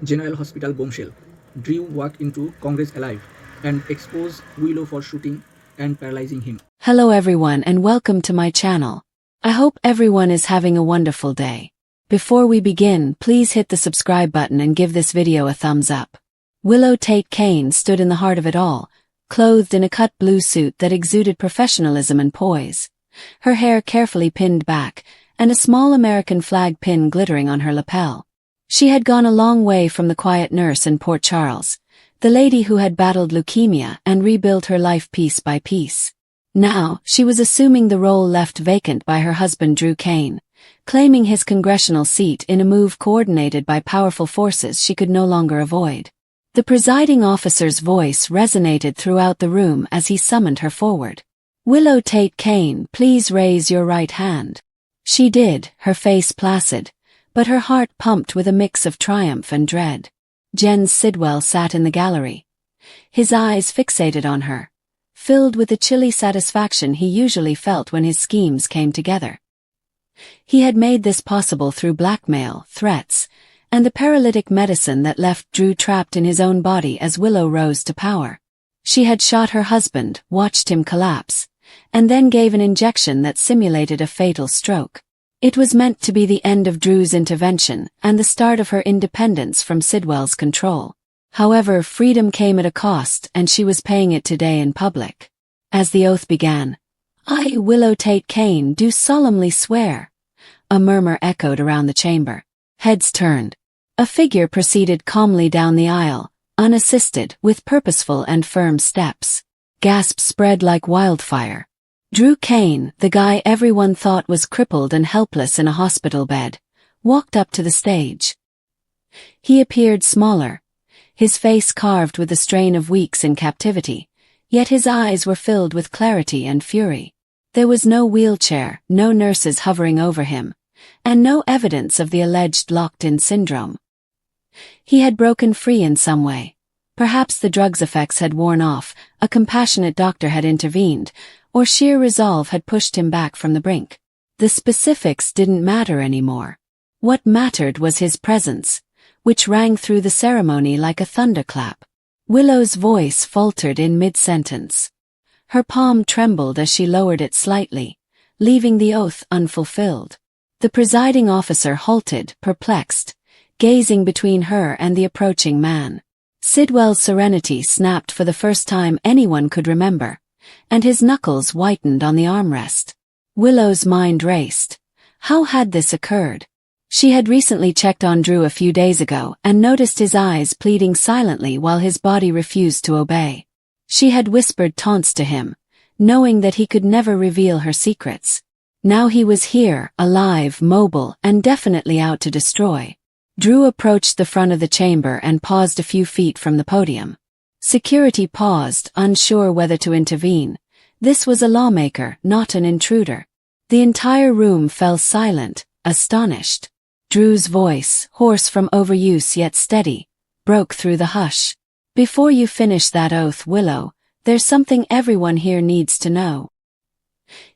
General Hospital bombshell. Drew walked into Congress alive and exposed Willow for shooting and paralyzing him. Hello everyone and welcome to my channel. I hope everyone is having a wonderful day. Before we begin, please hit the subscribe button and give this video a thumbs up. Willow Tate Kane stood in the heart of it all, clothed in a cut blue suit that exuded professionalism and poise. Her hair carefully pinned back, and a small American flag pin glittering on her lapel. She had gone a long way from the quiet nurse in Port Charles, the lady who had battled leukemia and rebuilt her life piece by piece. Now, she was assuming the role left vacant by her husband Drew Kane, claiming his congressional seat in a move coordinated by powerful forces she could no longer avoid. The presiding officer's voice resonated throughout the room as he summoned her forward. "Willow Tate Kane, please raise your right hand." She did, her face placid, but her heart pumped with a mix of triumph and dread. Jens Sidwell sat in the gallery, his eyes fixated on her, filled with the chilly satisfaction he usually felt when his schemes came together. He had made this possible through blackmail, threats, and the paralytic medicine that left Drew trapped in his own body as Willow rose to power. She had shot her husband, watched him collapse, and then gave an injection that simulated a fatal stroke. It was meant to be the end of Drew's intervention and the start of her independence from Sidwell's control. However, freedom came at a cost, and she was paying it today in public. As the oath began, "I, Willow Tate Kane, do solemnly swear," a murmur echoed around the chamber. Heads turned. A figure proceeded calmly down the aisle, unassisted, with purposeful and firm steps. Gasps spread like wildfire. Drew Kane, the guy everyone thought was crippled and helpless in a hospital bed, walked up to the stage. He appeared smaller, his face carved with the strain of weeks in captivity, yet his eyes were filled with clarity and fury. There was no wheelchair, no nurses hovering over him, and no evidence of the alleged locked-in syndrome. He had broken free in some way. Perhaps the drug's effects had worn off, a compassionate doctor had intervened, or sheer resolve had pushed him back from the brink. The specifics didn't matter anymore. What mattered was his presence, which rang through the ceremony like a thunderclap. Willow's voice faltered in mid-sentence. Her palm trembled as she lowered it slightly, leaving the oath unfulfilled. The presiding officer halted, perplexed, gazing between her and the approaching man. Sidwell's serenity snapped for the first time anyone could remember, and his knuckles whitened on the armrest. Willow's mind raced. How had this occurred? She had recently checked on Drew a few days ago and noticed his eyes pleading silently while his body refused to obey. She had whispered taunts to him, knowing that he could never reveal her secrets. Now he was here, alive, mobile, and definitely out to destroy. Drew approached the front of the chamber and paused a few feet from the podium. Security paused, unsure whether to intervene. This was a lawmaker, not an intruder. The entire room fell silent, astonished. Drew's voice, hoarse from overuse yet steady, broke through the hush. "Before you finish that oath, Willow, there's something everyone here needs to know."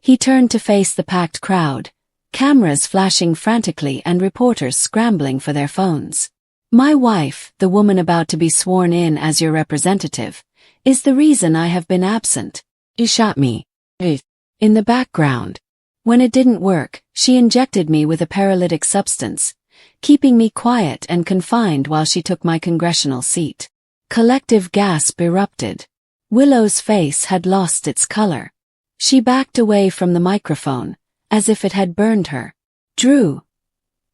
He turned to face the packed crowd, cameras flashing frantically and reporters scrambling for their phones. "My wife, the woman about to be sworn in as your representative, is the reason I have been absent. She shot me. In the background. When it didn't work, she injected me with a paralytic substance, keeping me quiet and confined while she took my congressional seat." Collective gasp erupted. Willow's face had lost its color. She backed away from the microphone, as if it had burned her. "Drew,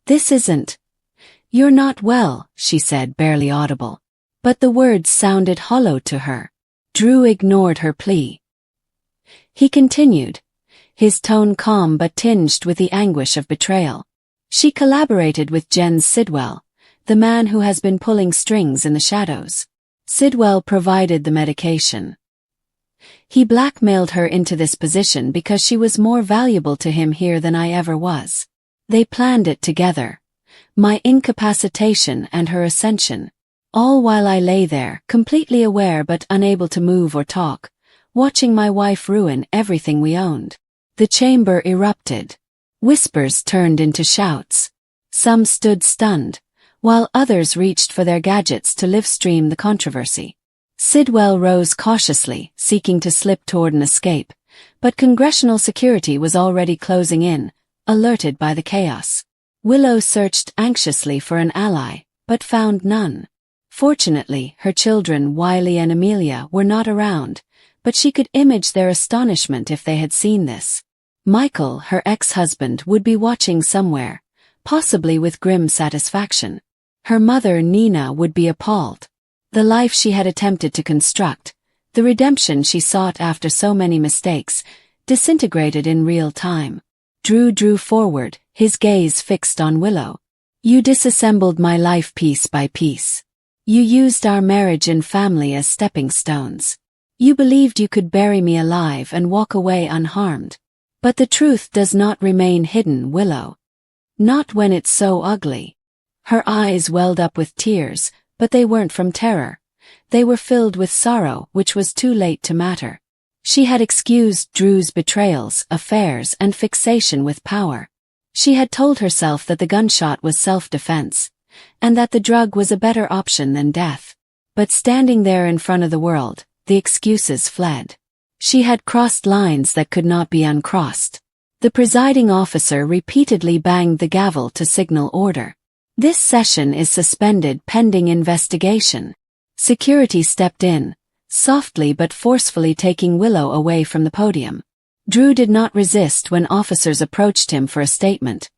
this isn't... You're not well," she said, barely audible. But the words sounded hollow to her. Drew ignored her plea. He continued, his tone calm but tinged with the anguish of betrayal. "She collaborated with Jens Sidwell, the man who has been pulling strings in the shadows. Sidwell provided the medication. He blackmailed her into this position because she was more valuable to him here than I ever was. They planned it together. My incapacitation and her ascension. All while I lay there, completely aware but unable to move or talk, watching my wife ruin everything we owned." The chamber erupted. Whispers turned into shouts. Some stood stunned, while others reached for their gadgets to live-stream the controversy. Sidwell rose cautiously, seeking to slip toward an escape, but congressional security was already closing in, alerted by the chaos. Willow searched anxiously for an ally, but found none. Fortunately, her children Wiley and Amelia were not around, but she could image their astonishment if they had seen this. Michael, her ex-husband, would be watching somewhere, possibly with grim satisfaction. Her mother, Nina, would be appalled. The life she had attempted to construct, the redemption she sought after so many mistakes, disintegrated in real time. Drew drew forward, his gaze fixed on Willow. "You disassembled my life piece by piece. You used our marriage and family as stepping stones. You believed you could bury me alive and walk away unharmed. But the truth does not remain hidden, Willow. Not when it's so ugly." Her eyes welled up with tears, but they weren't from terror. They were filled with sorrow, which was too late to matter. She had excused Drew's betrayals, affairs, and fixation with power. She had told herself that the gunshot was self-defense, and that the drug was a better option than death. But standing there in front of the world, the excuses fled. She had crossed lines that could not be uncrossed. The presiding officer repeatedly banged the gavel to signal order. "This session is suspended pending investigation." Security stepped in, softly but forcefully taking Willow away from the podium. Drew did not resist when officers approached him for a statement.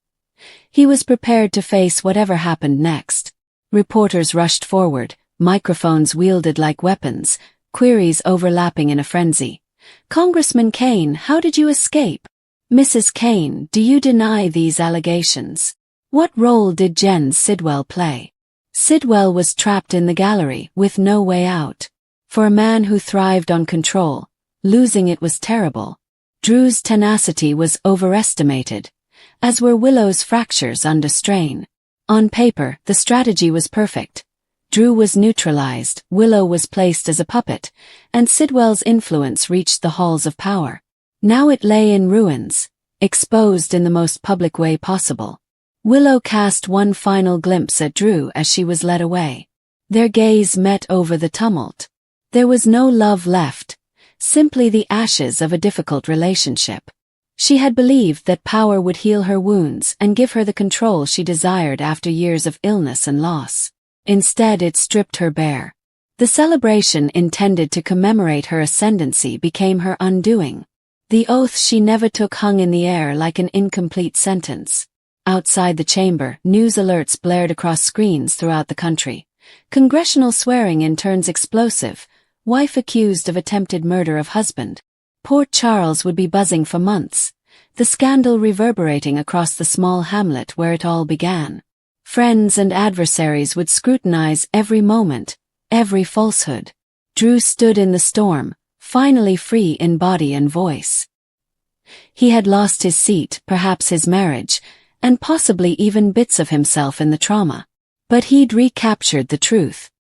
He was prepared to face whatever happened next. Reporters rushed forward, microphones wielded like weapons, queries overlapping in a frenzy. "Congressman Kane, how did you escape? Mrs. Kane, do you deny these allegations? What role did Jen Sidwell play?" Sidwell was trapped in the gallery, with no way out. For a man who thrived on control, losing it was terrible. Drew's tenacity was overestimated, as were Willow's fractures under strain. On paper, the strategy was perfect. Drew was neutralized, Willow was placed as a puppet, and Sidwell's influence reached the halls of power. Now it lay in ruins, exposed in the most public way possible. Willow cast one final glimpse at Drew as she was led away. Their gaze met over the tumult. There was no love left, simply the ashes of a difficult relationship. She had believed that power would heal her wounds and give her the control she desired after years of illness and loss. Instead, it stripped her bare. The celebration intended to commemorate her ascendancy became her undoing. The oath she never took hung in the air like an incomplete sentence. Outside the chamber, news alerts blared across screens throughout the country. Congressional swearing-in turns explosive. Wife accused of attempted murder of husband. Port Charles would be buzzing for months, the scandal reverberating across the small hamlet where it all began. Friends and adversaries would scrutinize every moment, every falsehood. Drew stood in the storm, finally free in body and voice. He had lost his seat, perhaps his marriage, and possibly even bits of himself in the trauma. But he'd recaptured the truth.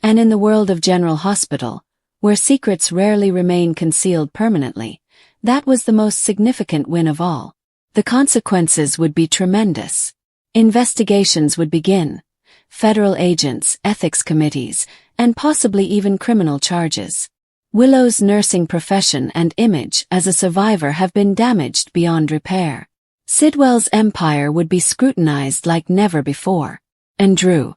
And in the world of General Hospital, where secrets rarely remain concealed permanently, that was the most significant win of all. The consequences would be tremendous. Investigations would begin. Federal agents, ethics committees, and possibly even criminal charges. Willow's nursing profession and image as a survivor have been damaged beyond repair. Sidwell's empire would be scrutinized like never before. And Drew?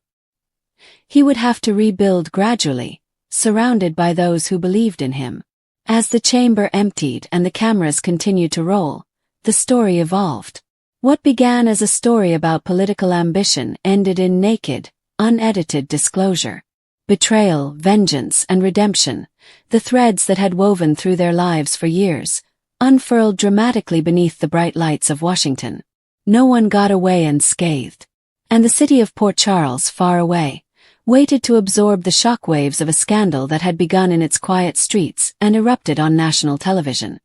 He would have to rebuild gradually, surrounded by those who believed in him. As the chamber emptied and the cameras continued to roll, the story evolved. What began as a story about political ambition ended in naked, unedited disclosure. Betrayal, vengeance, and redemption, the threads that had woven through their lives for years, unfurled dramatically beneath the bright lights of Washington. No one got away unscathed. And the city of Port Charles, far away, waited to absorb the shockwaves of a scandal that had begun in its quiet streets and erupted on national television.